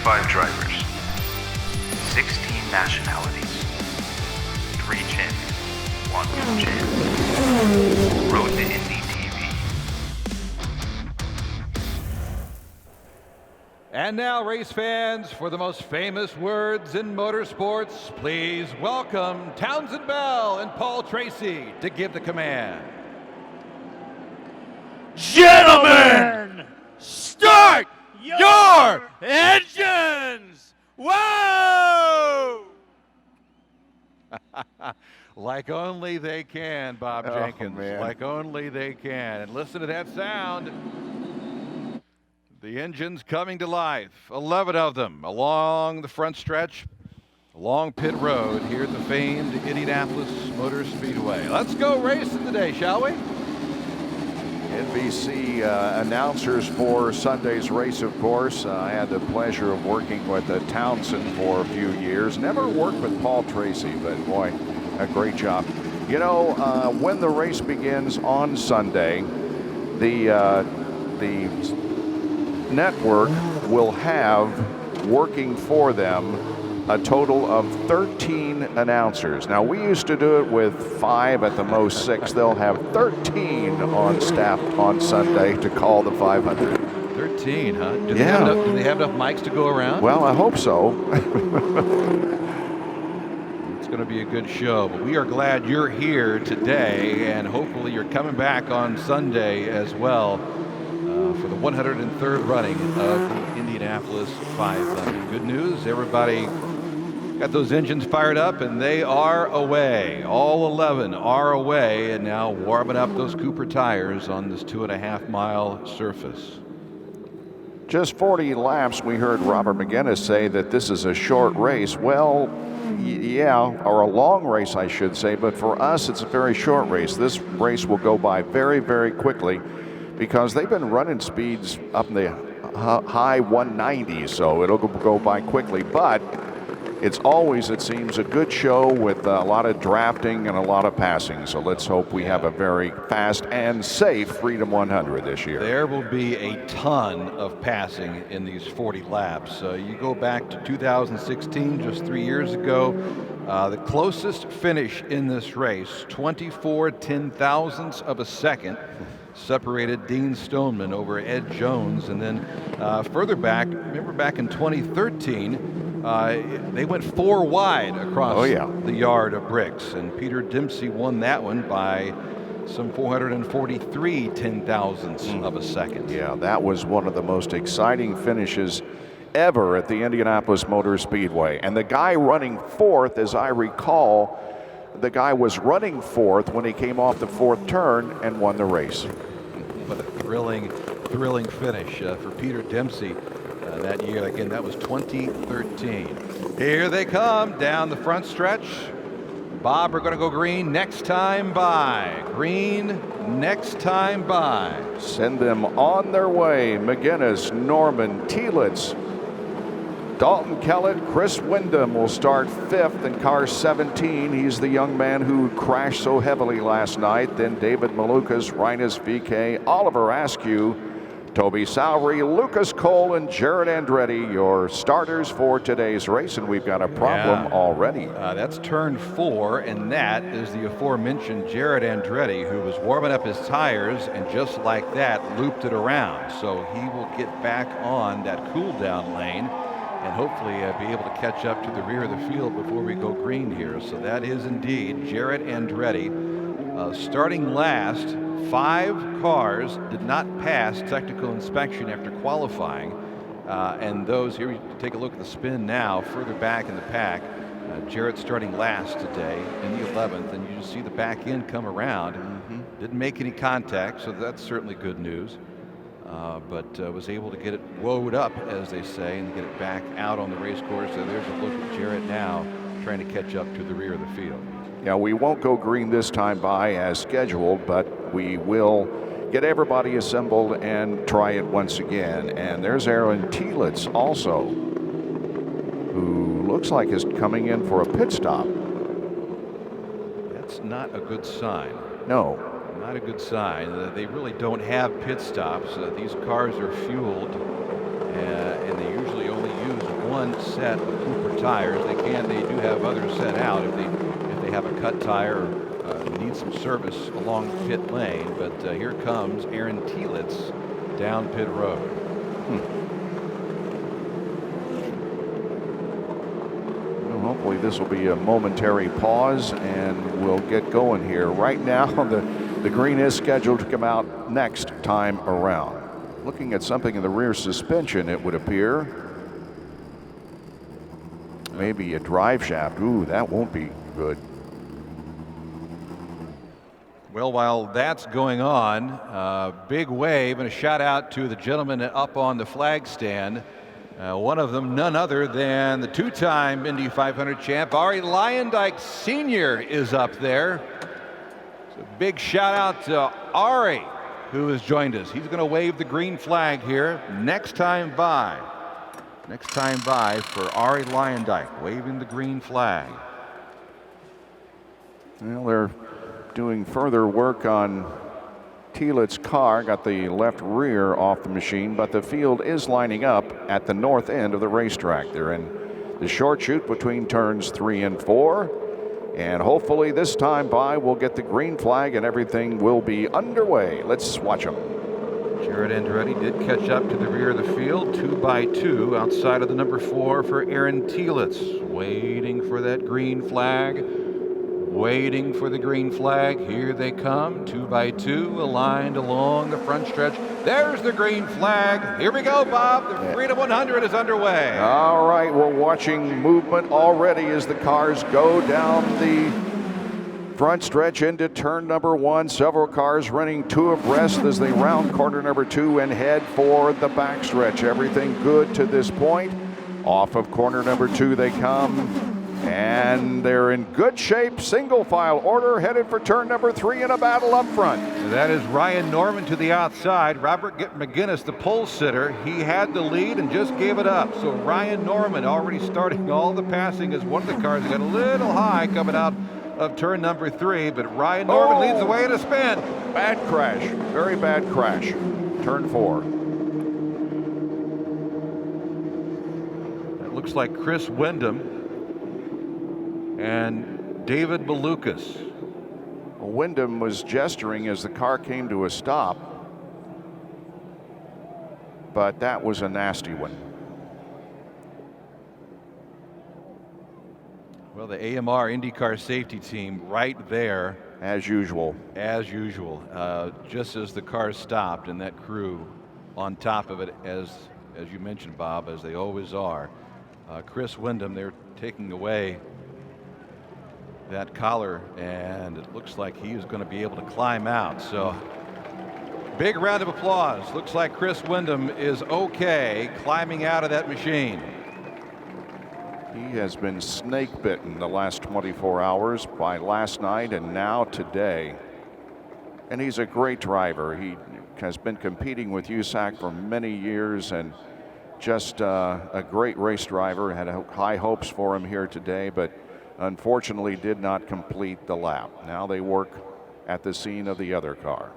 25 drivers, 16 nationalities, 3 champions, 1 world champion. Road to Indy TV. And now, race fans, for the most famous words in motorsports, please welcome Townsend Bell and Paul Tracy to give the command. Gentlemen, start your engines! Whoa! Like only they can, Bob Jenkins. Man. Like only they can. And listen to that sound. The engines coming to life. 11 of them along the front stretch, along pit road here at the famed Indianapolis Motor Speedway. Let's go racing today, shall we? NBC announcers for Sunday's race, of course. I had the pleasure of working with Townsend for a few years. Never worked with Paul Tracy, but boy, a great job. You know, when the race begins on Sunday, the network will have working for them a total of 13 announcers. Now, we used to do it with 5, at the most 6. They'll have 13 on staff on Sunday to call the 500. 13, huh? Do Yeah. do they have enough mics to go around? Well, I hope so. It's going to be a good show, but we are glad you're here today, and hopefully you're coming back on Sunday as well for the 103rd running of the Indianapolis 500. Good news, everybody got those engines fired up, and they are away. All 11 are away, and now warming up those Cooper tires on this 2.5-mile surface. Just 40 laps. We heard Robert McGinnis say that this is a short race. Well, yeah, or a long race, I should say, but for us, it's a very short race. This race will go by very, very quickly because they've been running speeds up in the high 190s, so it'll go by quickly. But it's always, it seems, a good show with a lot of drafting and a lot of passing. So let's hope we have a very fast and safe Freedom 100 this year. There will be a ton of passing in these 40 laps. You go back to 2016, just 3 years ago, the closest finish in this race, 24 ten-thousandths of a second, separated Dean Stoneman over Ed Jones. And then further back, remember back in 2013, they went 4 wide across the yard of bricks, and Peter Dempsey won that one by some 443 ten-thousandths of a second. Yeah, that was one of the most exciting finishes ever at the Indianapolis Motor Speedway. And the guy running fourth, as I recall, the guy was running fourth when he came off the fourth turn and won the race. What a thrilling finish for Peter Dempsey that year. Again, that was 2013. Here they come down the front stretch. Bob, we're going to go green next time by. Green next time by. Send them on their way. McGinnis, Norman, Tielitz, Dalton Kellett, Chris Windham will start 5th in car 17. He's the young man who crashed so heavily last night. Then David Malukas, Rinus VK, Oliver Askew, Toby Sowery, Lucas Cole, and Jared Andretti, your starters for today's race. And we've got a problem already. That's turn 4, and that is the aforementioned Jared Andretti, who was warming up his tires and just like that looped it around. So he will get back on that cool down lane and hopefully be able to catch up to the rear of the field before we go green here. So that is indeed Jared Andretti starting last. 5 cars did not pass technical inspection after qualifying, and those here, you take a look at the spin now further back in the pack. Jarrett starting last today in the 11th, and you just see the back end come around. Didn't make any contact, so that's certainly good news. But was able to get it woed up, as they say, and get it back out on the race course. So there's a look at Jarrett now trying to catch up to the rear of the field. Yeah, we won't go green this time by as scheduled, but we will get everybody assembled and try it once again. And there's Aaron Tielitz also, who looks like is coming in for a pit stop. That's not a good sign. No. Not a good sign. They really don't have pit stops. These cars are fueled and they usually only use one set of Cooper tires. They do have others set out if they have a cut tire or need some service along pit lane. But here comes Aaron Telitz down pit road. Well, hopefully this will be a momentary pause and we'll get going here. Right now, the green is scheduled to come out next time around. Looking at something in the rear suspension, it would appear. Maybe a drive shaft. Ooh, that won't be good. Well, while that's going on, big wave and a shout out to the gentlemen up on the flag stand. One of them, none other than the two-time Indy 500 champ, Arie Luyendyk Sr. is up there. So big shout out to Arie, who has joined us. He's going to wave the green flag here next time by. Next time by for Arie Luyendyk, waving the green flag. Well, they're doing further work on Telitz's car. Got the left rear off the machine, but the field is lining up at the north end of the racetrack. They're in the short chute between turns 3 and 4. And hopefully this time by we'll get the green flag and everything will be underway. Let's watch them. Jared Andretti did catch up to the rear of the field, 2 by 2 outside of the number 4 for Aaron Telitz. Waiting for that green flag. Waiting for the green flag. Here they come, 2 by 2, aligned along the front stretch. There's the green flag. Here we go, Bob. The Freedom 100 is underway. All right, we're watching movement already as the cars go down the front stretch into turn number 1. Several cars running 2 abreast as they round corner number 2 and head for the back stretch. Everything good to this point. Off of corner number 2 they come. And they're in good shape, single file order, headed for turn number 3 in a battle up front. That is Ryan Norman to the outside. Robert McGinnis, the pole sitter, he had the lead and just gave it up. So Ryan Norman already starting all the passing as one of the cars got a little high coming out of turn number 3, but Ryan Norman leads the way in a spin. Bad crash, very bad crash. Turn 4. It looks like Chris Windham and David Malukas. Windham was gesturing as the car came to a stop, but that was a nasty one. Well, the AMR IndyCar safety team right there. As usual. As usual. Just as the car stopped and that crew on top of it, as you mentioned, Bob, as they always are. Chris Windham, they're taking away that collar, and it looks like he is going to be able to climb out. So big round of applause. Looks like Chris Windham is okay climbing out of that machine. He has been snake bitten the last 24 hours by last night and now today. And he's a great driver. He has been competing with USAC for many years and just a great race driver. Had high hopes for him here today, but unfortunately did not complete the lap. Now they work at the scene of the other car.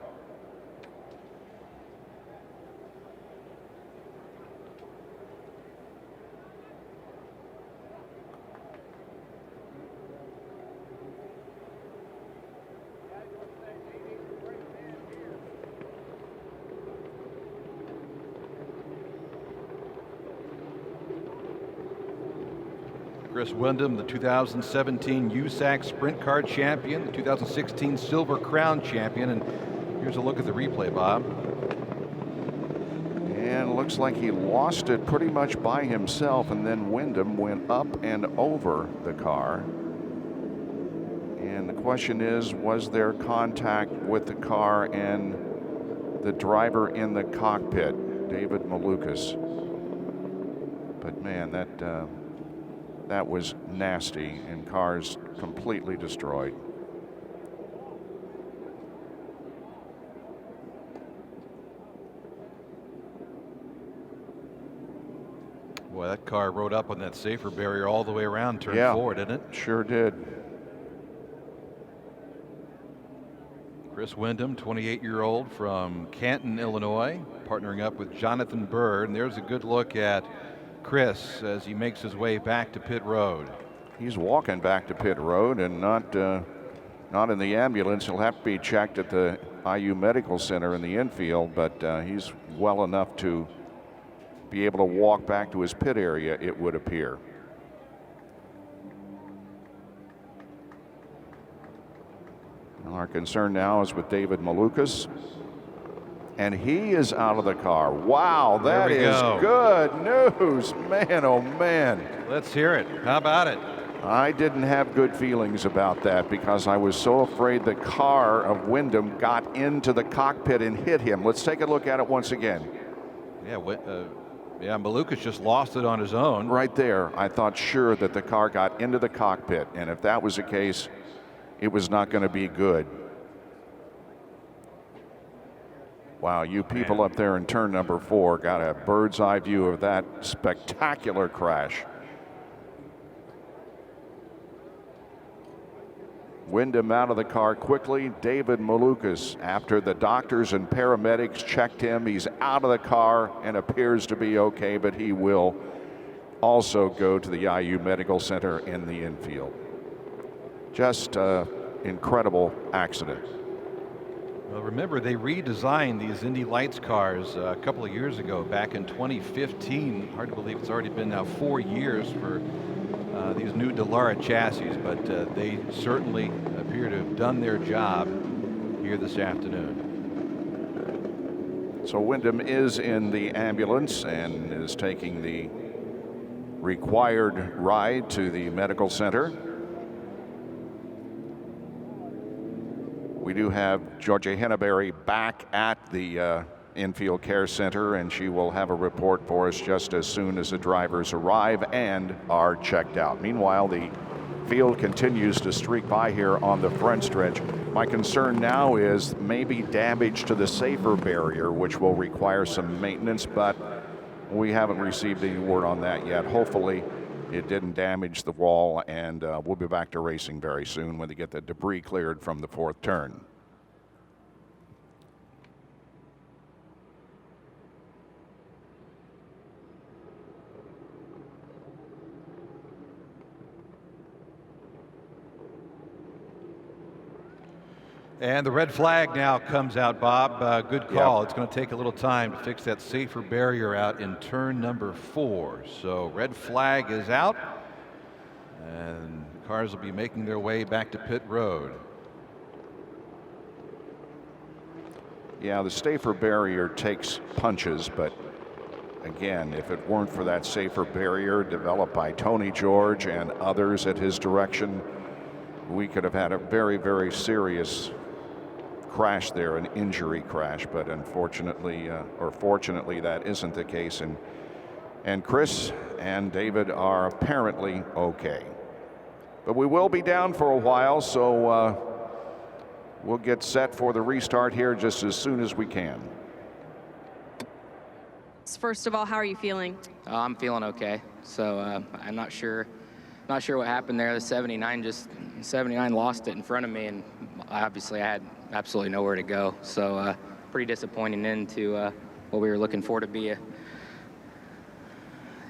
Chris Windham, the 2017 USAC Sprint Car champion, the 2016 Silver Crown champion. And here's a look at the replay, Bob. And looks like he lost it pretty much by himself, and then Windham went up and over the car. And the question is, was there contact with the car and the driver in the cockpit, David Malukas? But man, that was nasty, and cars completely destroyed. Boy, that car rode up on that safer barrier all the way around turn 4, didn't it? Sure did. Chris Chris Windham, 28-year-old from Canton, Illinois, partnering up with Jonathan Bird. And there's a good look at Chris as he makes his way back to pit road. He's walking back to pit road and not in the ambulance. He'll have to be checked at the IU Medical Center in the infield, but he's well enough to be able to walk back to his pit area, it would appear. Well, our concern now is with David Malukas, and he is out of the car. Wow, that is good news. Man, oh man. Let's hear it. How about it? I didn't have good feelings about that because I was so afraid the car of Windham got into the cockpit and hit him. Let's take a look at it once again. Yeah, Malukas just lost it on his own. Right there, I thought sure that the car got into the cockpit, and if that was the case, it was not going to be good. Wow, you people up there in turn number 4 got a bird's eye view of that spectacular crash. Windham out of the car quickly. David Malukas, after the doctors and paramedics checked him, he's out of the car and appears to be okay, but he will also go to the IU Medical Center in the infield. Just an incredible accident. Well, remember, they redesigned these Indy Lights cars a couple of years ago, back in 2015. Hard to believe it's already been now 4 years for these new Dallara chassis, but they certainly appear to have done their job here this afternoon. So Windham is in the ambulance and is taking the required ride to the medical center. We do have Georgia Henneberry back at the infield care center, and she will have a report for us just as soon as the drivers arrive and are checked out. Meanwhile, the field continues to streak by here on the front stretch. My concern now is maybe damage to the safer barrier, which will require some maintenance, but we haven't received any word on that yet. Hopefully it didn't damage the wall, and we'll be back to racing very soon when they get the debris cleared from the 4th turn. And the red flag now comes out, Bob. Good call. Yep. It's going to take a little time to fix that safer barrier out in turn number 4. So red flag is out, and cars will be making their way back to pit road. Yeah, the safer barrier takes punches, but again, if it weren't for that safer barrier developed by Tony George and others at his direction, we could have had a very, very serious crash there, an injury crash, but unfortunately, or fortunately, that isn't the case. And Chris and David are apparently okay. But we will be down for a while, so we'll get set for the restart here just as soon as we can. First of all, how are you feeling? I'm feeling okay. So I'm not sure what happened there. The 79 lost it in front of me, and obviously I had absolutely nowhere to go. So pretty disappointing into what we were looking for to be.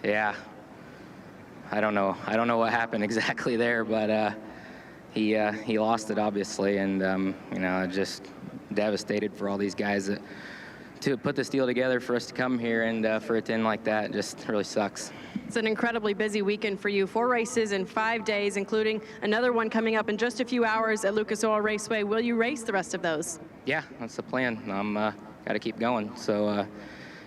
Yeah, I don't know what happened exactly there, but he lost it obviously, and just devastated for all these guys that to put this deal together for us to come here, and for it to end like that just really sucks. It's an incredibly busy weekend for you. 4 races in 5 days, including another one coming up in just a few hours at Lucas Oil Raceway. Will you race the rest of those? Yeah, that's the plan. I'm got to keep going. So,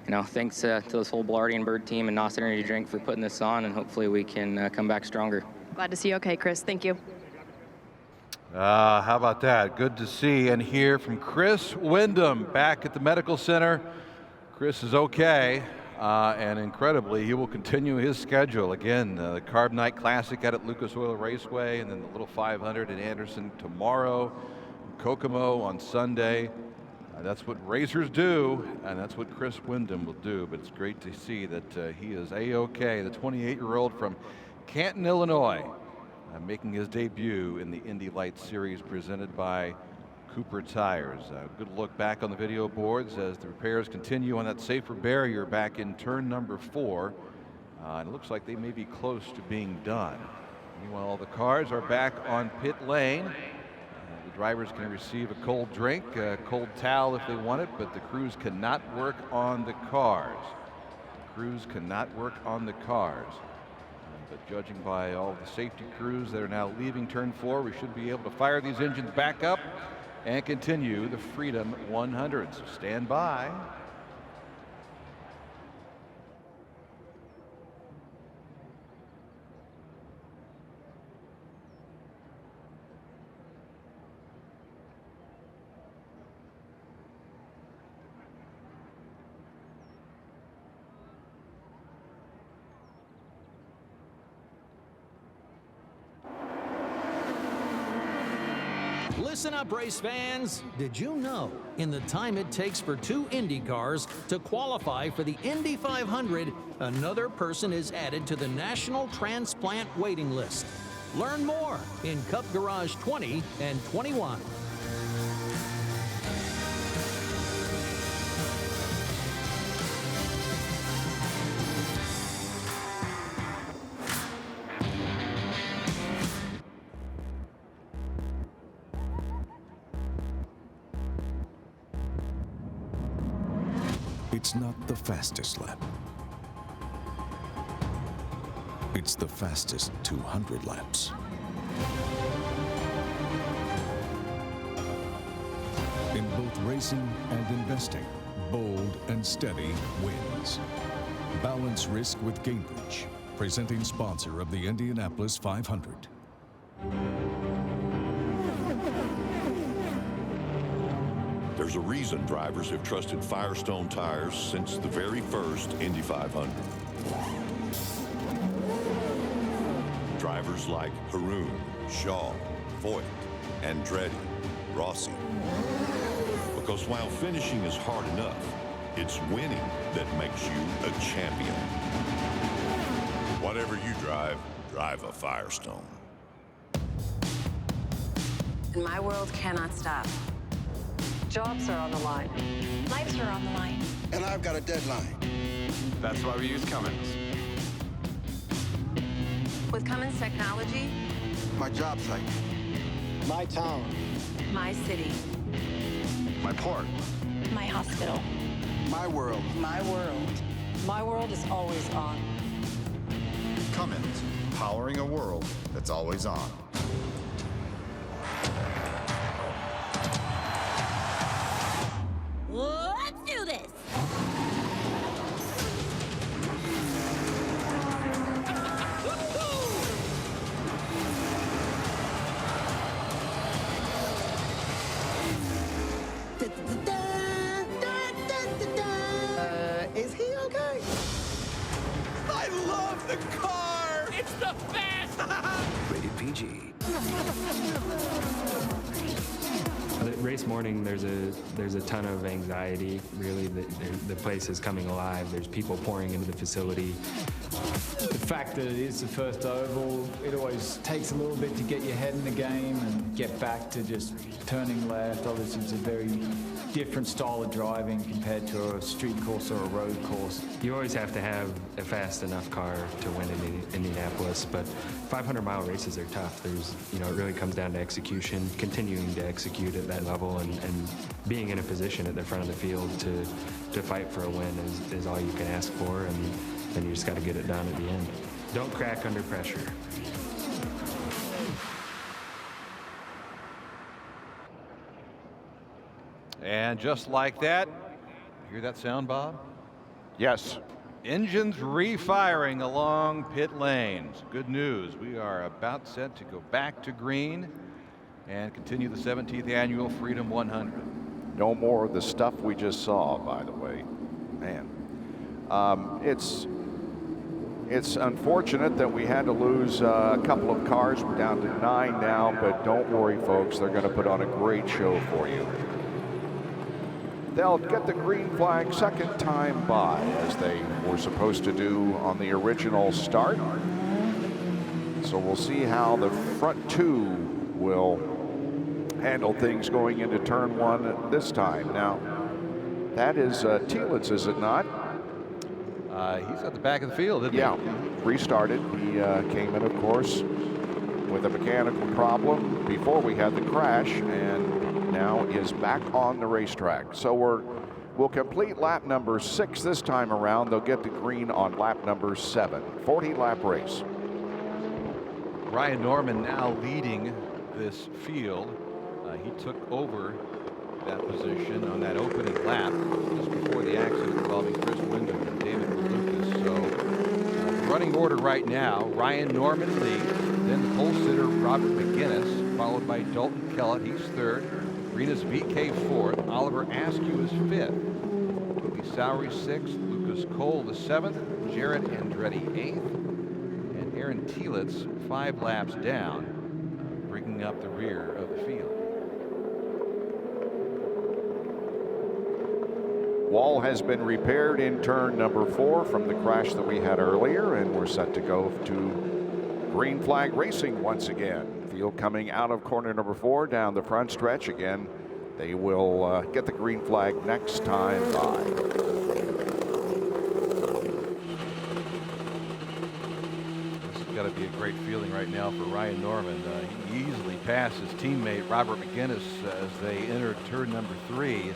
thanks to this whole Blarty and Bird team and Nos Energy Drink for putting this on, and hopefully we can come back stronger. Glad to see you okay, Chris. Thank you. How about that? Good to see and hear from Chris Windham back at the medical center. Chris is okay, and incredibly, he will continue his schedule. Again, the Carb Night Classic out at Lucas Oil Raceway, and then the Little 500 in Anderson tomorrow, Kokomo on Sunday. That's what racers do, and that's what Chris Windham will do. But it's great to see that he is A-OK, the 28-year-old from Canton, Illinois. Making his debut in the Indy Lights Series presented by Cooper tires. Good look back on the video boards as the repairs continue on that safer barrier back in turn number 4. And it looks like they may be close to being done. Meanwhile, the cars are back on pit lane. The drivers can receive a cold drink, a cold towel if they want it, but the crews cannot work on the cars. But judging by all the safety crews that are now leaving turn 4, we should be able to fire these engines back up and continue the Freedom 100. So stand by. Listen up, race fans. Did you know in the time it takes for 2 Indy cars to qualify for the Indy 500, another person is added to the National Transplant waiting list? Learn more in Cup Garage 20 and 21. It's not the fastest lap. It's the fastest 200 laps. In both racing and investing, bold and steady wins. Balance risk with Gainbridge, presenting sponsor of the Indianapolis 500. There's a reason drivers have trusted Firestone tires since the very first Indy 500. Drivers like Haroon, Shaw, Foyt, Andretti, Rossi. Because while finishing is hard enough, it's winning that makes you a champion. Whatever you drive, drive a Firestone. And my world cannot stop. Jobs are on the line. Lives are on the line. And I've got a deadline. That's why we use Cummins. With Cummins technology, my job site. My town. my city, my port, my hospital, my world. My world. My world is always on. Cummins, powering a world that's always on. Let's do this! Is he okay? I love the car! It's the best! Rated PG. The race morning, there's a ton of anxiety. Really, the place is coming alive. There's people pouring into the facility. The fact that it is the first oval, it always takes a little bit to get your head in the game and get back to just turning left. Obviously, it's a very different style of driving compared to a street course or a road course. You always have to have a fast enough car to win in Indianapolis, but 500-mile races are tough. It really comes down to execution, continuing to execute at that level, and being in a position at the front of the field to fight for a win is all you can ask for, and then you just got to get it done at the end. Don't crack under pressure. And just like that, hear that sound, Bob? Yes. Engines refiring along pit lanes. Good news. We are about set to go back to green and continue the 17th annual Freedom 100. No more of the stuff we just saw, by the way. Man. It's unfortunate that we had to lose a couple of cars. We're down to 9 now, but don't worry, folks. They're going to put on a great show for you. They'll get the green flag second time by, as they were supposed to do on the original start. So we'll see how the front two will handle things going into turn one this time. Now, that is Thielitz, is it not? He's at the back of the field, isn't he? Yeah, restarted. He came in, of course, with a mechanical problem before we had the crash, and now is back on the racetrack. So we'll complete lap number 6 this time around. They'll get the green on lap number 7. 40-lap race. Ryan Norman now leading this field. He took over that position on that opening lap just before the accident involving Chris Windham and David Lucas. So the running order right now, Ryan Norman leads, then the pole sitter Robert McGinnis, followed by Dalton Kellett, he's third, Rinus VeeKay fourth, Oliver Askew is fifth, Toby Sowery sixth, Lucas Cole the seventh, Jared Andretti eighth, and Aaron Thielitz 5 laps down, bringing up the rear of the field. Wall has been repaired in turn number 4 from the crash that we had earlier, and we're set to go to green flag racing once again. Field coming out of corner number 4 down the front stretch. Again, they will get the green flag next time by. This has got to be a great feeling right now for Ryan Norman. He easily passed his teammate Robert McGinnis as they entered turn number 3.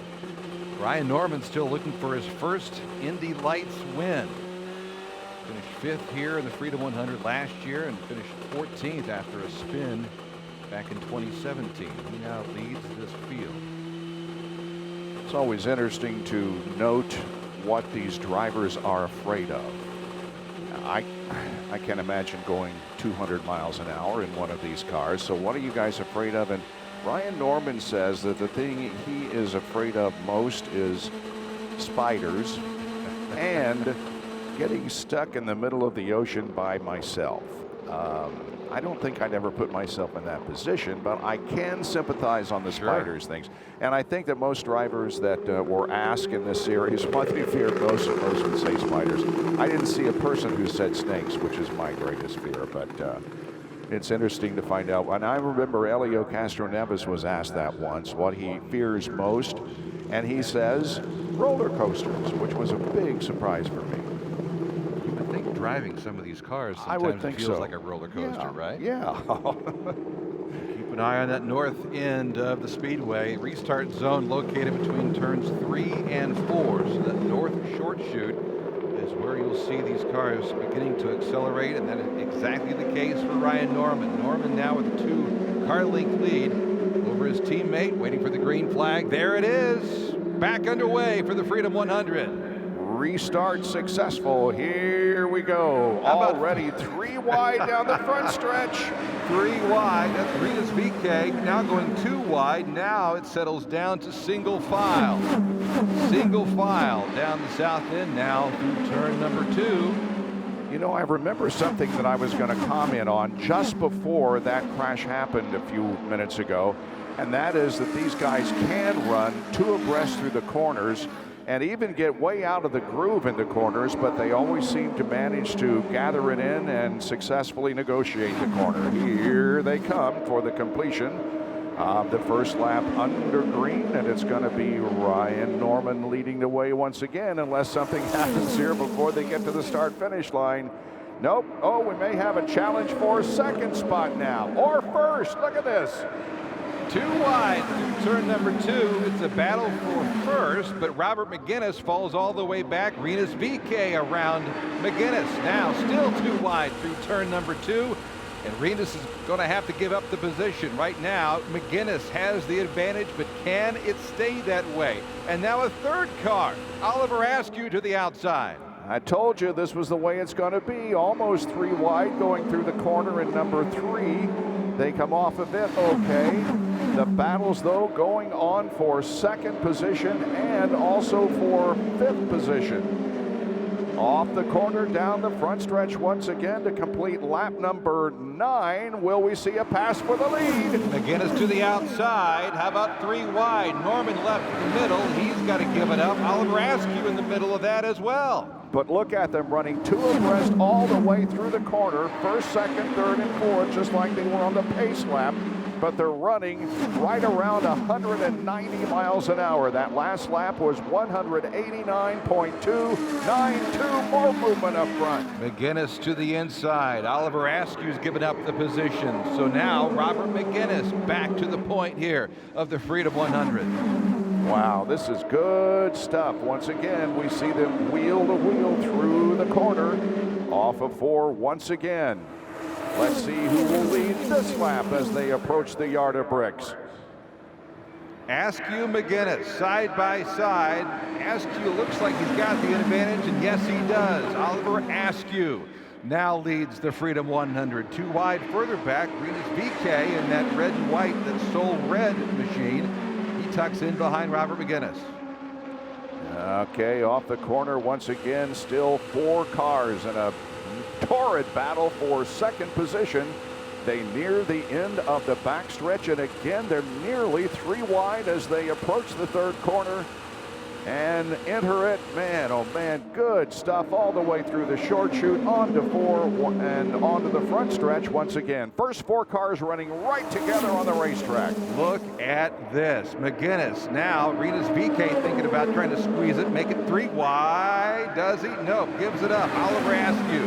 Ryan Norman still looking for his first Indy Lights win. Finished 5th here in the Freedom 100 last year and finished 14th after a spin back in 2017. He now leads this field. It's always interesting to note what these drivers are afraid of. I can't imagine going 200 miles an hour in one of these cars. So what are you guys afraid of? And Ryan Norman says that the thing he is afraid of most is spiders and getting stuck in the middle of the ocean by myself. I don't think I'd ever put myself in that position, but I can sympathize on the spiders things. And I think that most drivers that were asked in this series what they feared most, and most would say spiders. I didn't see a person who said snakes, which is my greatest fear, but it's interesting to find out. And I remember Elio Castroneves was asked that once, what he fears most, and he says roller coasters, which was a big surprise for me. I think driving some of these cars I would think sometimes feels so. like a roller coaster, right? Yeah. Keep an eye on that north end of the speedway. Restart zone located between turns 3 and 4. So that north short chute is where you'll see these cars beginning to accelerate, and that is exactly the case for Ryan Norman. Norman now with a 2-car length lead over his teammate, waiting for the green flag. There it is, back underway for the Freedom 100. Restart successful. Here we go. Already 3 wide down the front stretch. 3 wide. That's Rinus VeeKay now going 2 wide. Now it settles down to single file. Single file down the south end now through turn number 2. You know, I remember something that I was going to comment on just before that crash happened a few minutes ago, and that is that these guys can run 2 abreast through the corners and even get way out of the groove in the corners, but they always seem to manage to gather it in and successfully negotiate the corner. Here they come for the completion of the first lap under green, and it's going to be Ryan Norman leading the way once again, unless something happens here before they get to the start-finish line. Nope. Oh, we may have a challenge for second spot now, or first. Look at this. 2 wide through turn number 2. It's a battle for first, but Robert McGinnis falls all the way back. Rinus VeeKay around McGinnis. Now still 2 wide through turn number 2. And Rinus is going to have to give up the position. Right now, McGinnis has the advantage, but can it stay that way? And now a 3rd car. Oliver Askew to the outside. I told you this was the way it's going to be. Almost 3 wide going through the corner in number 3. They come off of it okay. The battles, though, going on for 2nd position and also for 5th position. Off the corner, down the front stretch once again to complete lap number 9. Will we see a pass for the lead? McGinnis to the outside. How about 3 wide? Norman left in the middle. He's got to give it up. Oliver Askew in the middle of that as well. But look at them running 2 abreast all the way through the corner. 1st, 2nd, 3rd, and 4th, just like they were on the pace lap. but they're running right around 190 miles an hour. That last lap was 189.292. More movement up front. McGinnis to the inside. Oliver Askew's given up the position. So now Robert McGinnis back to the point here of the Freedom 100. Wow, this is good stuff. Once again, we see them wheel to wheel through the corner. Off of 4 once again. Let's see who will lead this lap as they approach the yard of bricks. Askew McGinnis side by side. Askew looks like he's got the advantage, and yes, he does. Oliver Askew now leads the Freedom 100. Too wide further back, Renus VK in that red and white, that Soul Red machine. He tucks in behind Robert McGinnis. Okay, off the corner once again, still 4 cars in a torrid battle for second position. They near the end of the backstretch, and again, they're nearly 3 wide as they approach the third corner and enter it. Man, oh man, good stuff all the way through the short chute, onto 4 and onto the front stretch once again. First 4 cars running right together on the racetrack. Look at this. McGinnis now, Renus VK thinking about trying to squeeze it, make it 3 wide. Does he? Nope, gives it up. Oliver Askew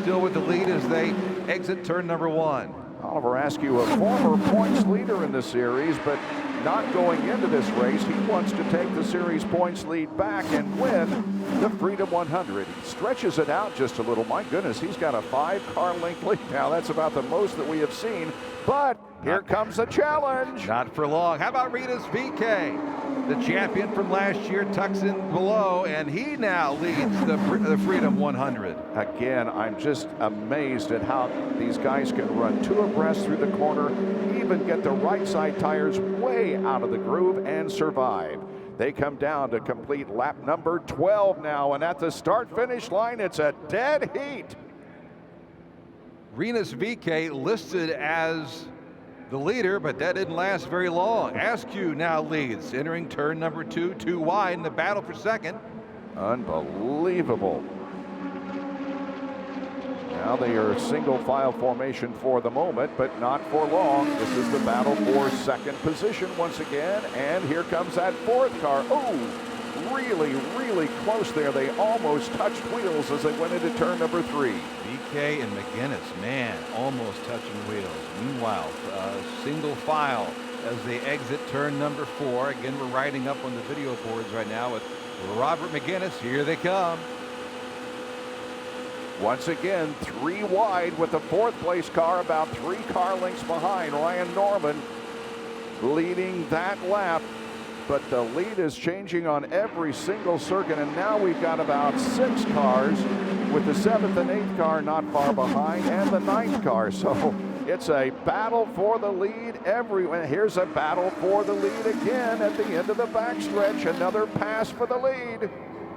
still with the lead as they exit turn number 1. Oliver Askew, a former points leader in the series, but not going into this race. He wants to take the series points lead back and win the Freedom 100. He stretches it out just a little. My goodness, he's got a 5-car length lead now. That's about the most that we have seen. But here comes the challenge. Not for long. How about Renus VK? The champion from last year tucks in below, and he now leads the Freedom 100. Again, I'm just amazed at how these guys can run 2 abreast through the corner, even get the right side tires way out of the groove and survive. They come down to complete lap number 12 now, and at the start-finish line, it's a dead heat. Renus VK listed as the leader, but that didn't last very long. Askew now leads, entering turn number 2, 2 wide in the battle for second. Unbelievable. Now they are single file formation for the moment, but not for long. This is the battle for second position once again, and here comes that 4th car. Oh, really, really close there. They almost touched wheels as they went into turn number 3. VK and McGinnis, man, almost touching wheels. Meanwhile, single file as they exit turn number 4. Again, we're riding up on the video boards right now with Robert McGinnis. Here they come. Once again, 3 wide with the 4th place car about 3 car lengths behind. Ryan Norman leading that lap, but the lead is changing on every single circuit, and now we've got about 6 cars with the 7th and 8th car not far behind, and the 9th car. So it's a battle for the lead everywhere. Here's a battle for the lead again at the end of the backstretch. Another pass for the lead.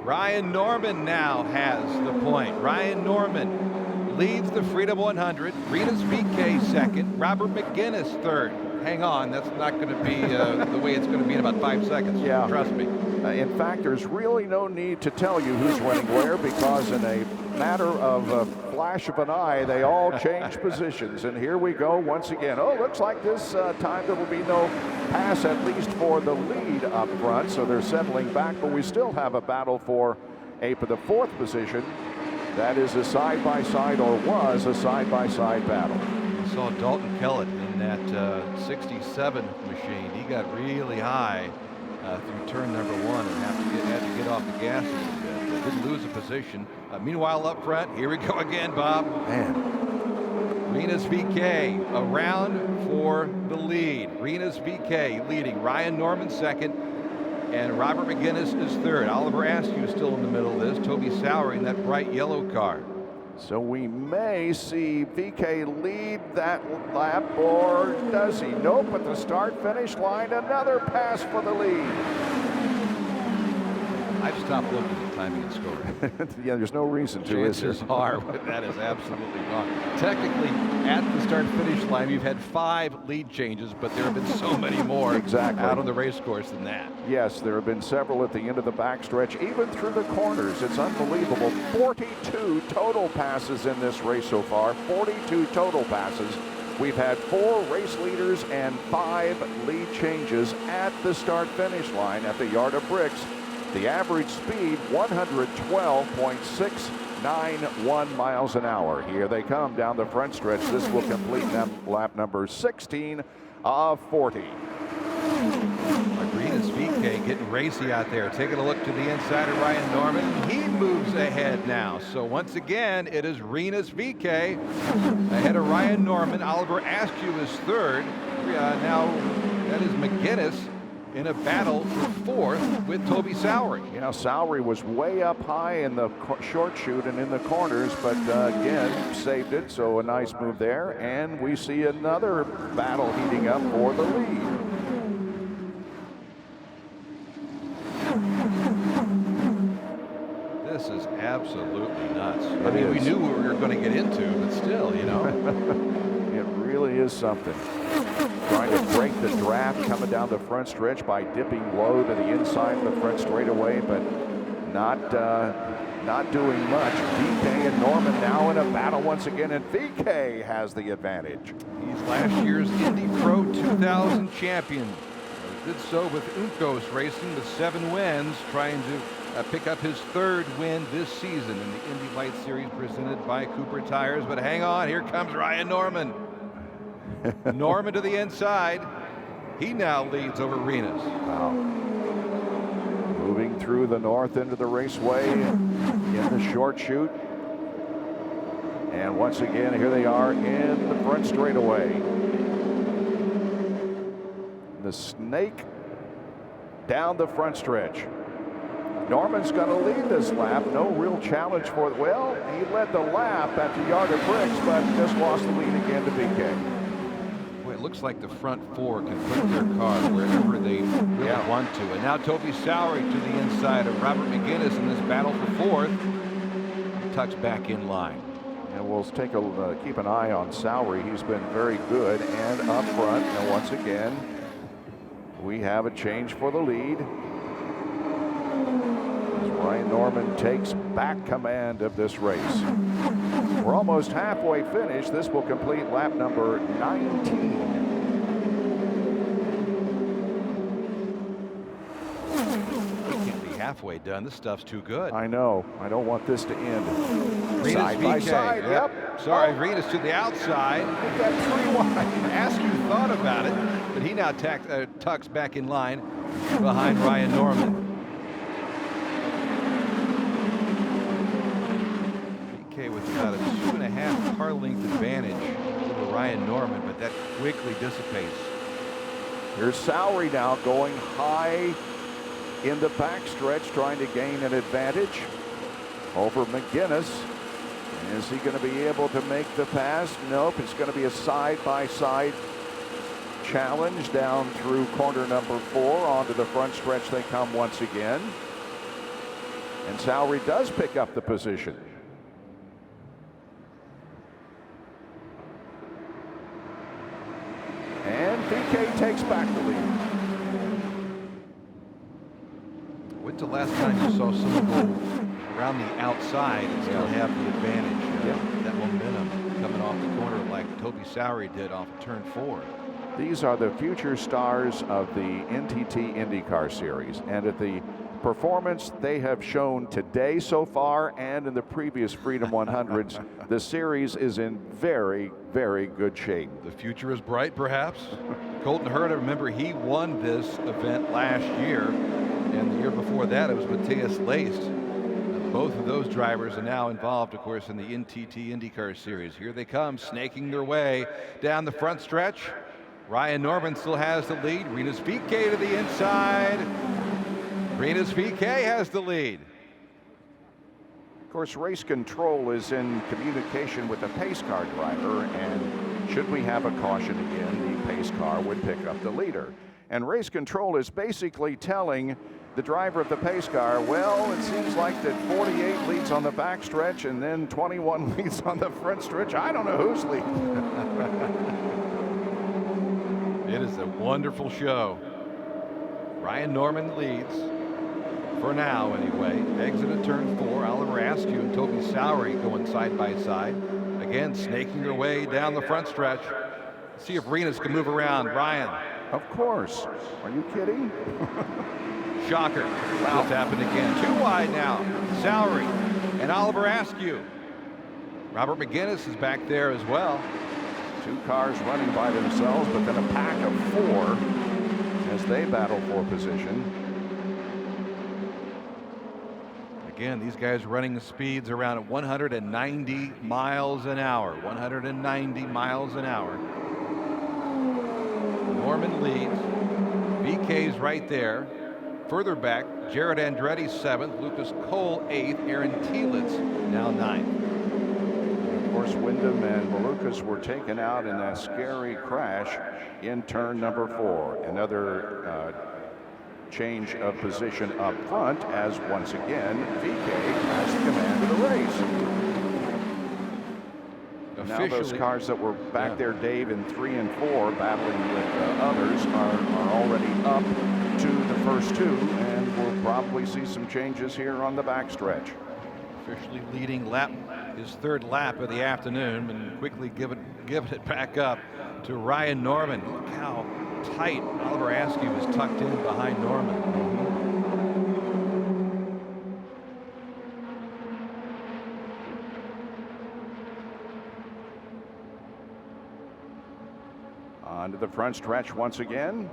Ryan Norman now has the point. Ryan Norman leads the Freedom 100. Renus VK second. Robert McGinnis third. Hang on, that's not going to be the way it's going to be in about 5 seconds. Yeah. Trust me. In fact, there's really no need to tell you who's running where, because in a matter of a flash of an eye, they all change positions. And here we go once again. Oh, looks like this time there will be no pass, at least for the lead up front. So they're settling back, but we still have a battle for the 4th position. That is a side-by-side, or was a side-by-side battle. We saw Dalton Kellett in that 67 machine. He got really high through turn number 1 and had to get off the gas a little bit. They didn't lose a position. Meanwhile, up front, here we go again, Bob. Man. Renus VK around for the lead. Renus VK leading. Ryan Norman second. And Robert McGinnis is third. Oliver Askew is still in the middle of this. Toby Sauer in that bright yellow car. So we may see VK lead that lap, or does he? Nope, at the start-finish line, another pass for the lead. I've stopped looking at timing and scoring. Yeah, there's no reason to. Chances are, but that is absolutely wrong. Technically, at the start-finish line, we've had 5 lead changes, but there have been so many more out on the race course than that. Yes, there have been several at the end of the backstretch, even through the corners. It's unbelievable. 42 total passes in this race so far. 42 total passes. We've had 4 race leaders and 5 lead changes at the start-finish line at the Yard of Bricks. The average speed, 112.691 miles an hour. Here they come down the front stretch. This will complete lap number 16 of 40. Rinus VeeKay getting racy out there. Taking a look to the inside of Ryan Norman. He moves ahead now. So once again, it is Rinus VeeKay ahead of Ryan Norman. Oliver Askew is third. Now that is McGinnis in a battle for fourth with Toby Sowery. Yeah, Sowery was way up high in the short chute and in the corners, but again, saved it. So a nice move there. And we see another battle heating up for the lead. This is absolutely nuts. I mean, we knew what we were going to get into, but still, you know. It really is something. Trying to break the draft coming down the front stretch by dipping low to the inside of the front straightaway, but not doing much. VeeKay and Norman now in a battle once again, and VeeKay has the advantage. He's last year's Indy Pro 2000 champion. Did so with Uncos Racing with 7 wins, trying to pick up his 3rd win this season in the Indy Light Series presented by Cooper Tires. But hang on, here comes Ryan Norman. Norman to the inside. He now leads over Rinus. Wow. Moving through the north end of the raceway in the short chute. And once again, here they are in the front straightaway. The snake down the front stretch. Norman's going to lead this lap. No real challenge for it. Well, he led the lap at the Yard of Bricks, but just lost the lead again to VeeKay. Boy, it looks like the front 4 can put their car wherever they really want to. And now Toby Sowery to the inside of Robert McGinnis in this battle for 4th. He tucks back in line. And we'll take keep an eye on Sowery. He's been very good and up front. And once again, we have a change for the lead. As Ryan Norman takes back command of this race. We're almost halfway finished. This will complete lap number 19. Halfway done. This stuff's too good. I know. I don't want this to end. Rinus Side by VeeKay. side. Yep. Sorry, Rinus to the outside. We've got 3 wide. Askew thought about it, but he now tucks back in line behind Ryan Norman. VeeKay with about a 2.5 car length advantage over Ryan Norman, but that quickly dissipates. Here's Sowery now going high in the backstretch, trying to gain an advantage over McGinnis. Is he going to be able to make the pass? Nope. It's going to be a side-by-side challenge down through corner number 4 onto the front stretch. They come once again, and Sowery does pick up the position. And VeeKay takes back the lead. When's the last time you saw someone go around the outside and still have the advantage? That momentum coming off the corner like Toby Sowery did off of turn 4. These are the future stars of the NTT IndyCar Series, and at the performance they have shown today so far and in the previous Freedom 100s, the series is in very, very good shape. The future is bright, perhaps. Colton Herta, remember, he won this event last year, and the year before that it was Matthias Leist. Both of those drivers are now involved, of course, in the NTT IndyCar Series. Here they come, snaking their way down the front stretch. Ryan Norman still has the lead. Rinus VeeKay to the inside. Rinus VeeKay has the lead. Of course, race control is in communication with the pace car driver, and should we have a caution again, the pace car would pick up the leader. And race control is basically telling the driver of the pace car, well, it seems like that 48 leads on the back stretch and then 21 leads on the front stretch. I don't know who's leading. It is a wonderful show. Ryan Norman leads, for now anyway. Exit at turn 4. Oliver Askew and Toby Sowery going side by side. Again, snaking their way down the front stretch. See if Renus can move around. Ryan. Of course. Are you kidding? Shocker. Just happened again. 2 wide now. Salary and Oliver Askew. Robert McGinnis is back there as well. 2 cars running by themselves, but then a pack of 4 as they battle for position. Again, these guys running the speeds around 190 miles an hour. 190 miles an hour. Norman leads. VK's right there. Further back, Jared Andretti 7th, Lucas Cole 8th, Aaron Thielitz now 9th. Of course, Windham and Malukas were taken out in that scary crash in turn number 4. Another change of position up front as once again VK has the command of the race. Now those cars that were back there, Dave, in 3 and 4 battling with others are already up to the first 2, and we'll probably see some changes here on the backstretch. Officially leading lap, his 3rd lap of the afternoon, and quickly giving it back up to Ryan Norman. Look how tight Oliver Askew is tucked in behind Norman. Onto the front stretch once again.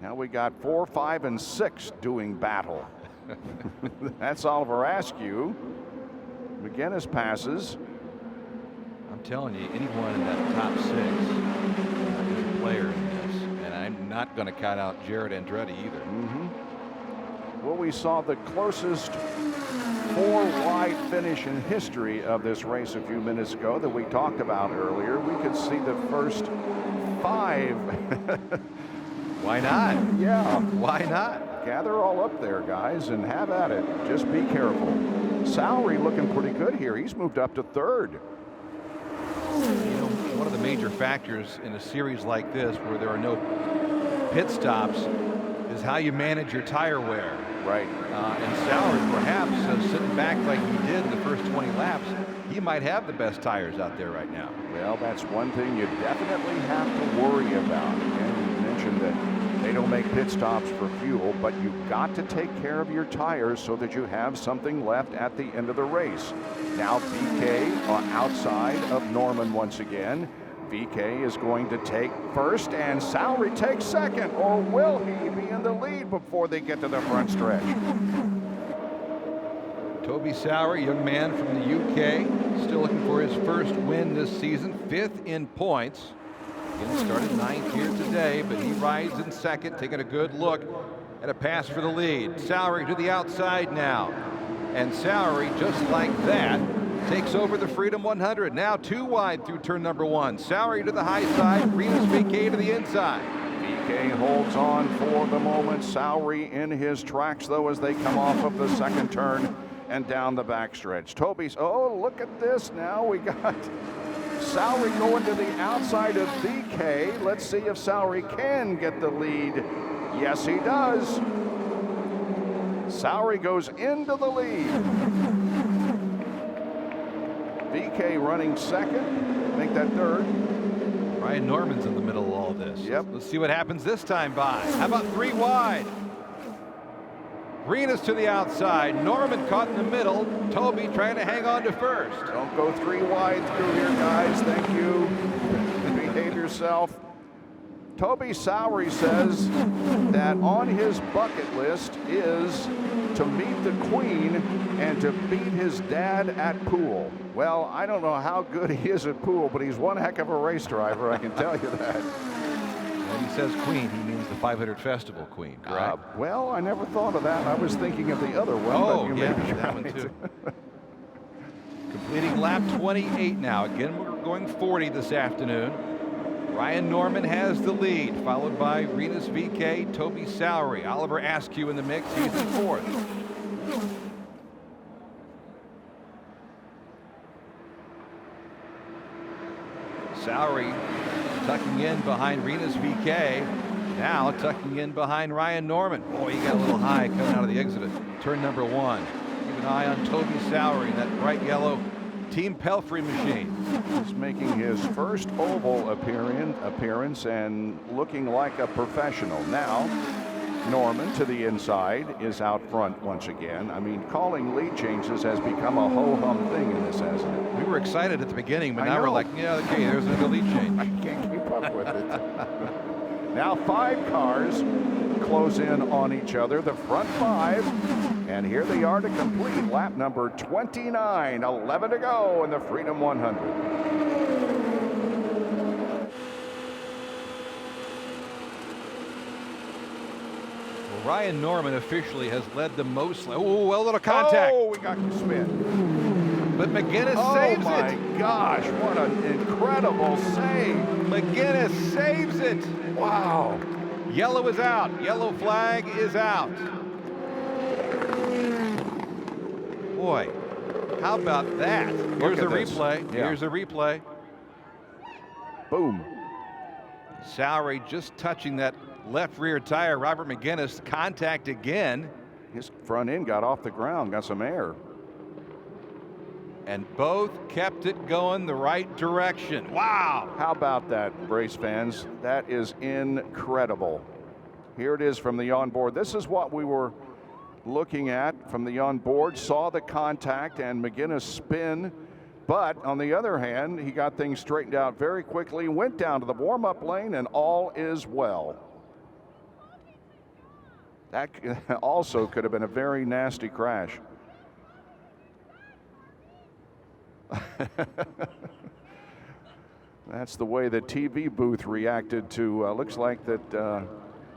Now we got 4, 5, and 6 doing battle. That's Oliver Askew. McGinnis passes. I'm telling you, anyone in that top 6 is a player in this, and I'm not going to count out Jared Andretti either. Well, we saw the closest 4-wide finish in history of this race a few minutes ago that we talked about earlier. We could see the first 5. Why not? Yeah. Why not? Gather all up there, guys, and have at it. Just be careful. Salary looking pretty good here. He's moved up to 3rd. You know, one of the major factors in a series like this where there are no pit stops is how you manage your tire wear. Right. And Salary, perhaps, sitting back like he did in the first 20 laps, he might have the best tires out there right now. Well, that's one thing you definitely have to worry about. And you mentioned that they don't make pit stops for fuel, but you've got to take care of your tires so that you have something left at the end of the race. Now BK outside of Norman once again. BK is going to take first, and Salary takes second, or will he be in the lead before they get to the front stretch? Toby Salary, young man from the UK, still looking for his first win this season, 5th in points. Again, started 9th here today, but he rides in 2nd, taking a good look at a pass for the lead. Salary to the outside now, and Salary, just like that, takes over the Freedom 100. Now 2 wide through turn number 1. Salary to the high side, Renus VK to the inside. VK holds on for the moment. Salary in his tracks, though, as they come off of the 2nd turn and down the backstretch. Toby's, oh, look at this now. We got Salary going to the outside of VK. Let's see if Salary can get the lead. Yes, he does. Salary goes into the lead. VK running 2nd, make that 3rd. Ryan Norman's in the middle of all this. Yep. Let's see what happens this time by. How about 3 wide? Renus to the outside. Norman caught in the middle. Toby trying to hang on to first. Don't go 3 wide through here, guys. Thank you. Behave yourself. Toby Salary says that on his bucket list is to meet the Queen and to beat his dad at pool. Well, I don't know how good he is at pool, but he's one heck of a race driver, I can tell you that. When he says Queen, he means the 500 Festival Queen, correct? Well, I never thought of that. I was thinking of the other one. Oh, but you yeah, may be that right. one too. Completing lap 28 now. Again, we're going 40 this afternoon. Ryan Norman has the lead, followed by Renus VK, Toby Salary. Oliver Askew in the mix. He's in 4th. Salary tucking in behind Renus VK. Now tucking in behind Ryan Norman. Boy, he got a little high coming out of the exit of turn number 1. Even an eye on Toby Sowery in that bright yellow Team Pelfrey machine. He's making his first oval appearance and looking like a professional. Now, Norman to the inside is out front once again. I mean, calling lead changes has become a ho-hum thing in this, hasn't it? We were excited at the beginning, but I now know. we're like, yeah, okay, there's another lead change. I can't keep up with it. Now 5 cars close in on each other, the front 5, and here they are to complete lap number 29. 11 to go in the Freedom 100. Ryan Norman officially has led the most. Oh, well, little contact. Oh, we got the spin. But McGinnis Oh saves my it. gosh, what an incredible save. McGinnis saves it. Wow. Yellow is out. Yellow flag is out. Boy, how about that? Here's the at this. replay. Yeah. Here's the replay. Boom. Sowery just touching that left rear tire. Robert McGinnis contact again. His front end got off the ground, got some air. And both kept it going the right direction. Wow. How about that, race fans? That is incredible. Here it is from the onboard. This is what we were looking at from the onboard. Saw the contact and McGinnis spin. But on the other hand, he got things straightened out very quickly, went down to the warm-up lane, and all is well. That also could have been a very nasty crash. That's the way the TV booth reacted to, looks like that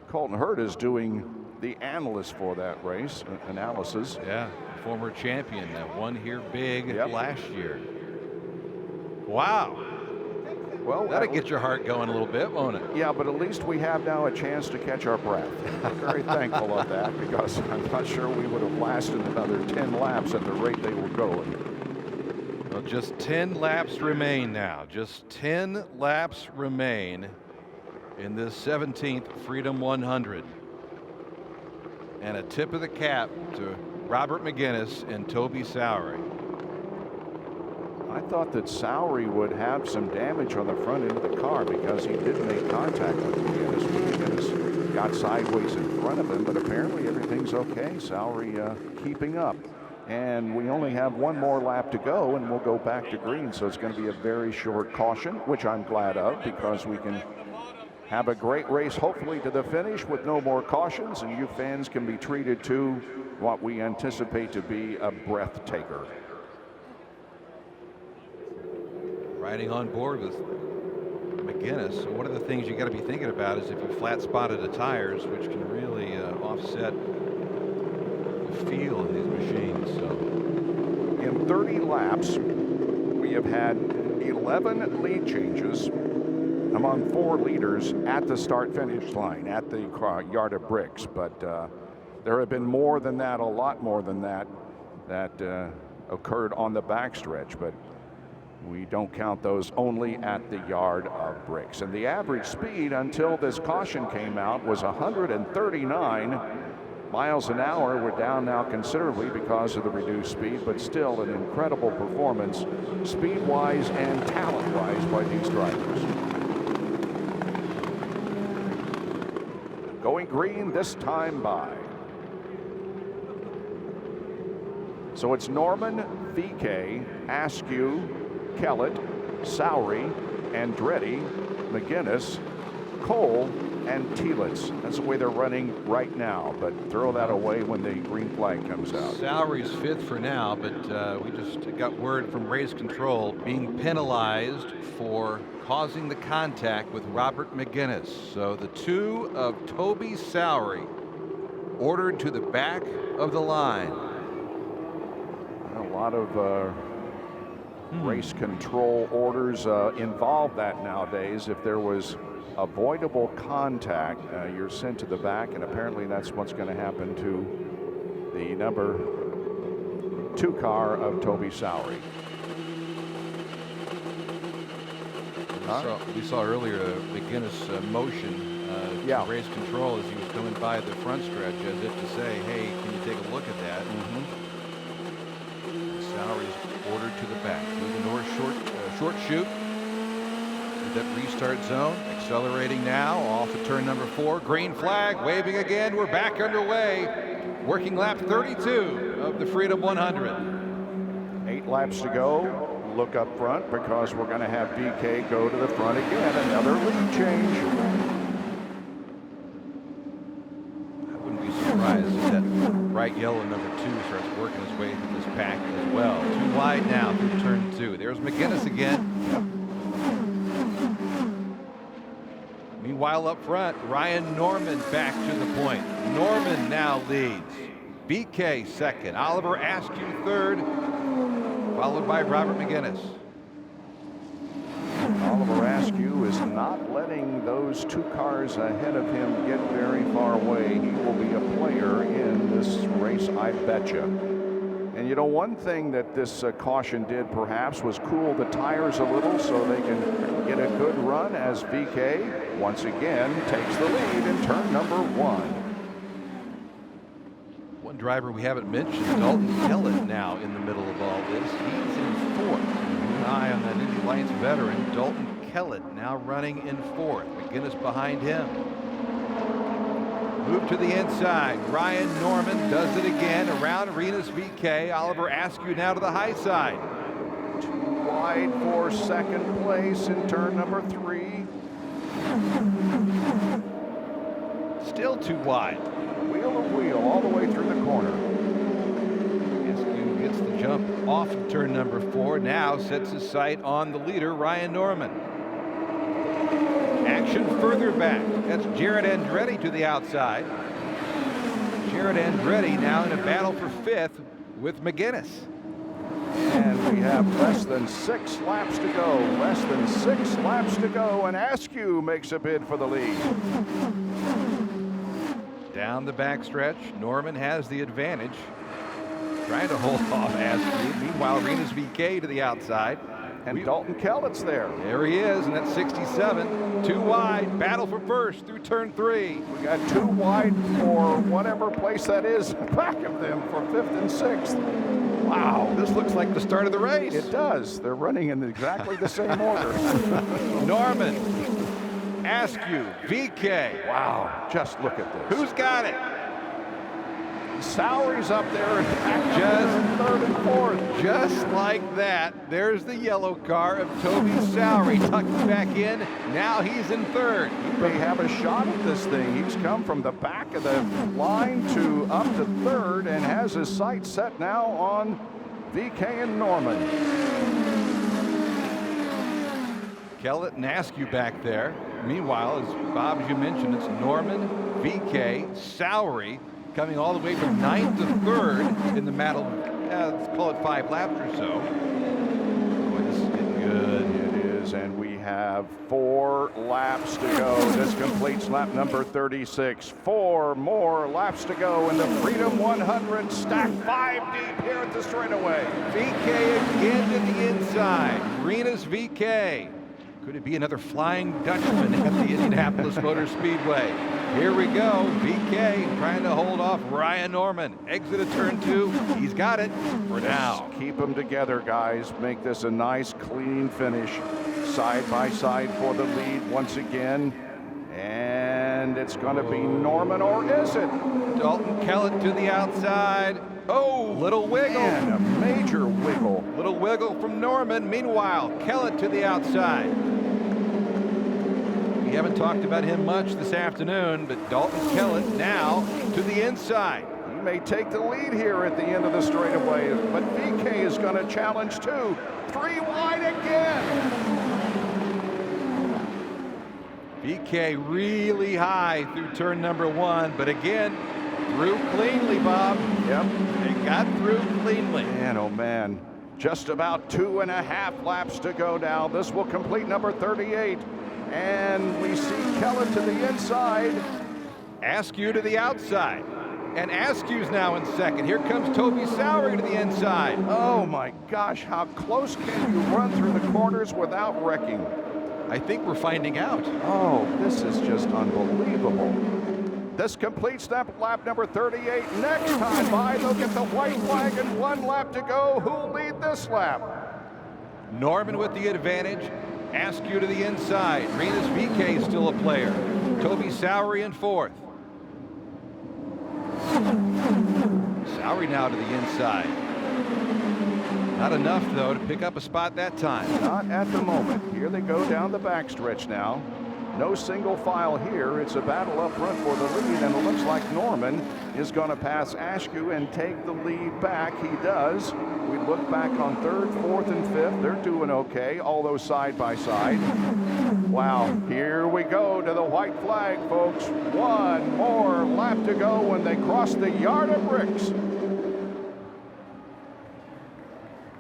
Colton Hurd is doing the analyst for that race, analysis. Yeah, former champion that won here big last year. Wow. Well, that'll get your heart going a little bit, won't it? Yeah, but at least we have now a chance to catch our breath. I'm very thankful of that because I'm not sure we would have lasted another 10 laps at the rate they were going. Well, just 10 laps remain now. Just 10 laps remain in this 17th Freedom 100. And a tip of the cap to Robert McGinnis and Toby Sowery. I thought that Sowery would have some damage on the front end of the car because he did make contact with McGinnis. McGinnis got sideways in front of him, but apparently everything's okay. Sowery keeping up. And we only have one more lap to go, and we'll go back to green. So it's going to be a very short caution, which I'm glad of because we can have a great race, hopefully to the finish with no more cautions, and you fans can be treated to what we anticipate to be a breath taker. Riding on board with McGinnis. So one of the things you got to be thinking about is if you flat spotted the tires, which can really offset the feel of these machines. So in 30 laps, we have had 11 lead changes among 4 leaders at the start-finish line at the yard of bricks. But there have been more than that, a lot more than that, that occurred on the backstretch. But we don't count those, only at the yard of bricks. And the average speed until this caution came out was 139 miles an hour. We're down now considerably because of the reduced speed, but still an incredible performance speed-wise and talent-wise by these drivers. Going green this time by. So it's Norman, VK, Askew, Kellett, Sowery, Andretti, McGinnis, Cole, and Telitz. That's the way they're running right now, but throw that away when the green flag comes out. Sowery's 5th for now, but we just got word from race control being penalized for causing the contact with Robert McGinnis. So the 2 of Toby Sowery ordered to the back of the line. A lot of race control orders involve that nowadays. If there was avoidable contact, you're sent to the back, and apparently that's what's going to happen to the number 2 car of Toby Sowery. We saw earlier McGinnis motion to race control as he was coming by the front stretch as if to say, hey, can you take a look at that? Sowery's ordered to the back. Moving north, short shoot. That restart zone, accelerating now off of turn number 4. Green flag, waving again. We're back underway. Working lap 32 of the Freedom 100. 8 laps to go. Look up front because we're going to have BK go to the front again. Another lead change. I wouldn't be surprised if that bright yellow number 2 starts working his way through this pack as well. Too wide now through turn 2. There's McGinnis again. Meanwhile, up front, Ryan Norman back to the point. Norman now leads. BK second. Oliver Askew third, followed by Robert McGinnis. Oliver Askew is not letting those 2 cars ahead of him get very far away. He will be a player in this race, I betcha. And you know, one thing that this caution did perhaps was cool the tires a little so they can get a good run as VK once again takes the lead in turn number 1. One driver we haven't mentioned, Dalton Kellett, now in the middle of all this. He's in 4th. Keep an eye on that Indy Lights veteran, Dalton Kellett, now running in 4th. McGinnis behind him. Move to the inside. Ryan Norman does it again around Arenas VK. Oliver Askew now to the high side. Too wide for second place in turn number 3. Still too wide. Wheel to wheel all the way through the corner. Askew gets the jump off of turn number 4. Now sets his sight on the leader, Ryan Norman. Action further back. That's Jared Andretti to the outside. Jared Andretti now in a battle for 5th with McGinnis. And we have less than 6 laps to go. Less than 6 laps to go, and Askew makes a bid for the lead. Down the backstretch, Norman has the advantage. Trying to hold off Askew. Meanwhile, Arenas VK to the outside. And Dalton Kellett's there. There he is, and that's 67. Too wide. Battle for first through turn 3. We got 2 wide for whatever place that is back of them for 5th and 6th. Wow, this looks like the start of the race. It does. They're running in exactly the same order. Norman, Askew, VK. Wow, just look at this. Who's got it? Sowery's up there and just 3rd and 4th. Just like that, there's the yellow car of Toby Sowery tucked back in. Now he's in 3rd. He may have a shot at this thing. He's come from the back of the line to up to 3rd and has his sights set now on VK and Norman. Kellett and Askew back there. Meanwhile, as Bob, as you mentioned, it's Norman, VK, Sowery, coming all the way from 9th to 3rd in the matter of, let's call it 5 laps or so. Boy, this is getting good. It is, and we have 4 laps to go. This completes lap number 36. 4 more laps to go in the Freedom 100, stacked 5 deep here at the straightaway. VK again to the inside. Arenas VK. Could it be another Flying Dutchman at the Indianapolis Motor Speedway? Here we go. VK trying to hold off Ryan Norman. Exit of turn 2. He's got it for now. Just keep them together, guys. Make this a nice, clean finish. Side by side for the lead once again. And it's going to be Norman, or is it? Dalton Kellett to the outside. Oh, little wiggle. And a major wiggle. Little wiggle from Norman. Meanwhile, Kellett to the outside. We haven't talked about him much this afternoon, but Dalton Kellett now to the inside. He may take the lead here at the end of the straightaway, but VK is going to challenge too. 3 wide again. VK really high through turn number 1, but again, through cleanly, Bob. Yep. They got through cleanly. Man, oh man. Just about 2.5 laps to go now. This will complete number 38. And we see Kellett to the inside. Askew to the outside. And Askew's now in 2nd. Here comes Toby Sowery to the inside. Oh my gosh, how close can you run through the corners without wrecking? I think we're finding out. Oh, this is just unbelievable. This completes lap number 38. Next time by, they'll get the white flag and 1 lap to go. Who'll lead this lap? Norman with the advantage. Askew to the inside. Renus VK still a player. Toby Sowery in 4th. Sowery now to the inside. Not enough, though, to pick up a spot that time. Not at the moment. Here they go down the backstretch now. No single file here. It's a battle up front for the lead, and it looks like Norman is going to pass Askew and take the lead back. He does. We look back on 3rd, 4th, and 5th. They're doing okay, although side by side. Wow, here we go to the white flag, folks. 1 more lap to go when they cross the yard of bricks.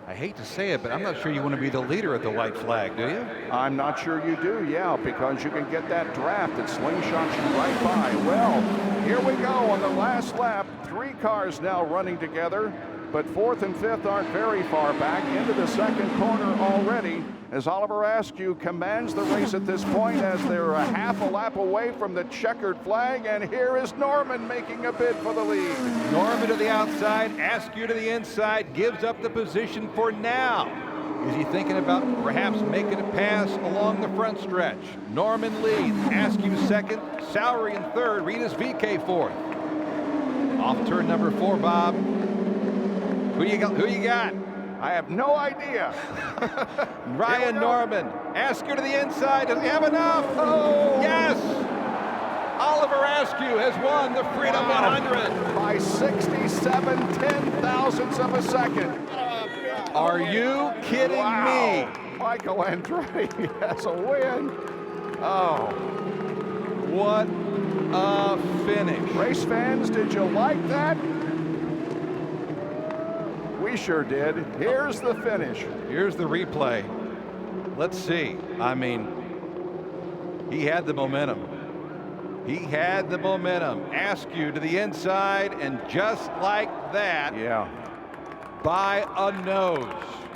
I hate to say it, but I'm not sure you want to be the leader at the white flag, do you? I'm not sure you do, yeah, because you can get that draft that slingshots you right by. Well, here we go on the last lap. 3 cars now running together, but 4th and 5th aren't very far back into the 2nd corner already as Oliver Askew commands the race at this point as they're a half a lap away from the checkered flag, and here is Norman making a bid for the lead. Norman to the outside, Askew to the inside, gives up the position for now. Is he thinking about perhaps making a pass along the front stretch? Norman leads, Askew 2nd, Sowery in 3rd, Renus VK 4th. Off turn number 4, Bob. Who you got? I have no idea. Ryan Norman, Askew to the inside. Does he have enough? Oh, yes! Oliver Askew has won the Freedom 100 by 67 10,000ths of a second. Are you kidding me? Michael Andretti has a win. Oh, what a finish! Race fans, did you like that? We sure did. Here's the finish. Here's the replay. Let's see. I mean, he had the momentum. He had the momentum. Askew to the inside, and just like that, yeah, by a nose.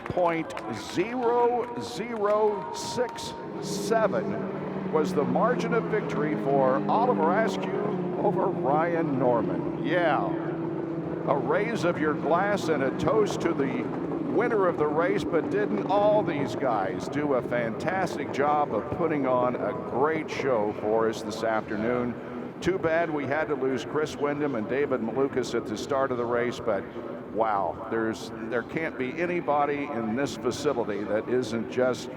.0067 was the margin of victory for Oliver Askew over Ryan Norman. Yeah. A raise of your glass and a toast to the winner of the race, but didn't all these guys do a fantastic job of putting on a great show for us this afternoon? Too bad we had to lose Chris Windham and David Malukas at the start of the race, but wow, there can't be anybody in this facility that isn't just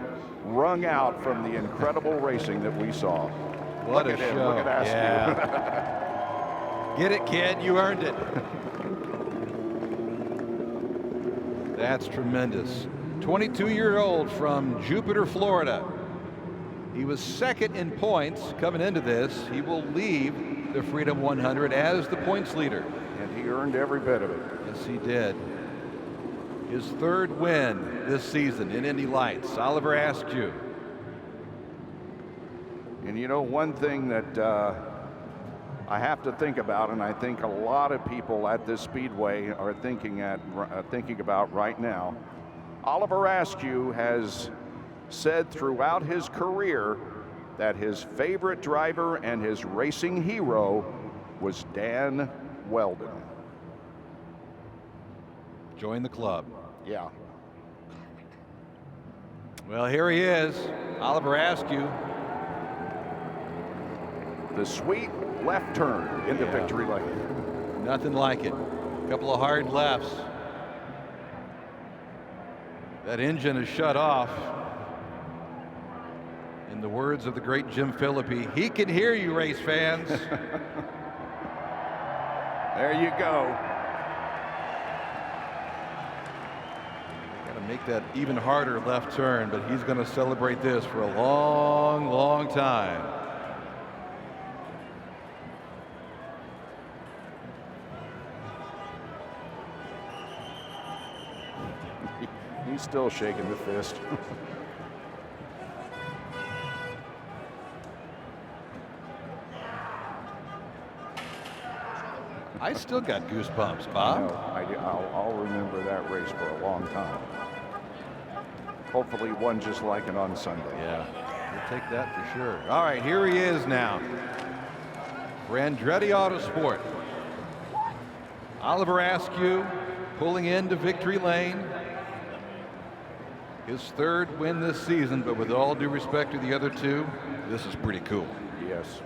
wrung out from the incredible racing that we saw. What look a at show. Him. Look at Askew. Yeah. Get it, kid, you earned it. That's tremendous. 22-year-old from Jupiter, Florida. He was 2nd in points coming into this. He will leave the Freedom 100 as the points leader. And he earned every bit of it. Yes, he did. His 3rd win this season in Indy Lights. Oliver Askew. And you know, one thing that I have to think about, and I think a lot of people at this speedway are thinking about right now. Oliver Askew has said throughout his career that his favorite driver and his racing hero was Dan Weldon. Join the club. Yeah. Well, here he is, Oliver Askew. The sweet left turn into victory lane. Nothing like it. A couple of hard lefts. That engine is shut off. In the words of the great Jim Phillippe, he can hear you, race fans. There you go. Got to make that even harder left turn, but he's going to celebrate this for a long, long time. He's still shaking the fist. I still got goosebumps, Bob. I'll remember that race for a long time. Hopefully one just like it on Sunday. Yeah, we'll take that for sure. All right, here he is now. for Andretti Autosport. Oliver Askew pulling into victory lane. His third win this season, but with all due respect to the other two, this is pretty cool. Yes.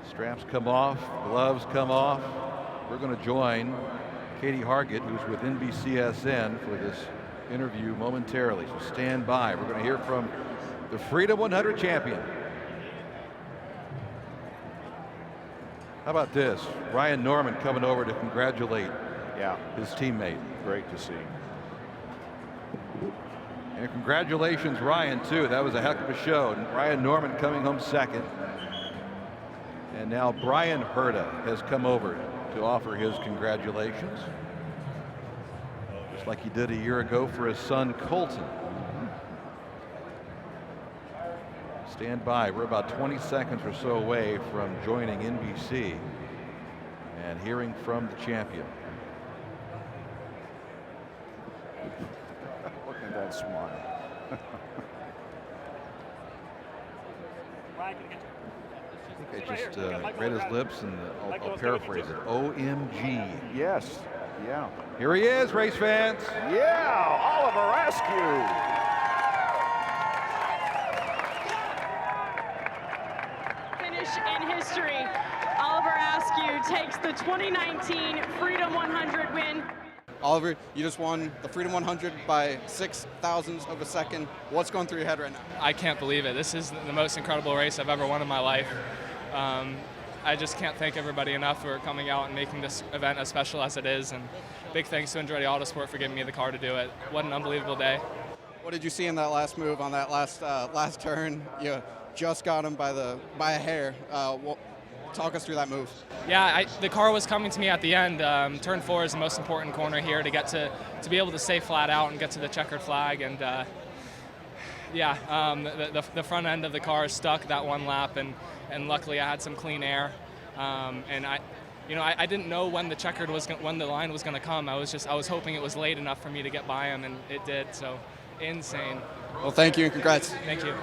Straps come off, gloves come off. We're going to join Katie Hargett, who's with NBCSN, for this interview momentarily. So stand by. We're going to hear from the Freedom 100 champion. How about this? Ryan Norman coming over to congratulate his teammate. Great to see. And congratulations, Ryan, too. That was a heck of a show. And Ryan Norman coming home second. And now Brian Herta has come over to offer his congratulations, just like he did a year ago for his son Colton. Stand by. We're about 20 seconds or so away from joining NBC and hearing from the champion. Look at that smile. I think I just read his lips, and I'll paraphrase it. OMG. Yes. Yeah. Here he is, race fans. Yeah, Oliver Askew. Finish in history. Oliver Askew takes the 2019 Freedom 100 win. Oliver, you just won the Freedom 100 by 0.06 of a second. What's going through your head right now? I can't believe it. This is the most incredible race I've ever won in my life. I just can't thank everybody enough for coming out and making this event as special as it is. And big thanks to Andretti Autosport for giving me the car to do it. What an unbelievable day. What did you see in that last move on that last turn? You just got him by a hair. Talk us through that move. Yeah, the car was coming to me at the end. Turn 4 is the most important corner here to get to be able to stay flat out and get to the checkered flag. And the front end of the car stuck that one lap, and luckily I had some clean air. And I didn't know when the line was going to come. I was hoping it was late enough for me to get by him, and it did. So insane. Well, thank you and congrats. Thank you.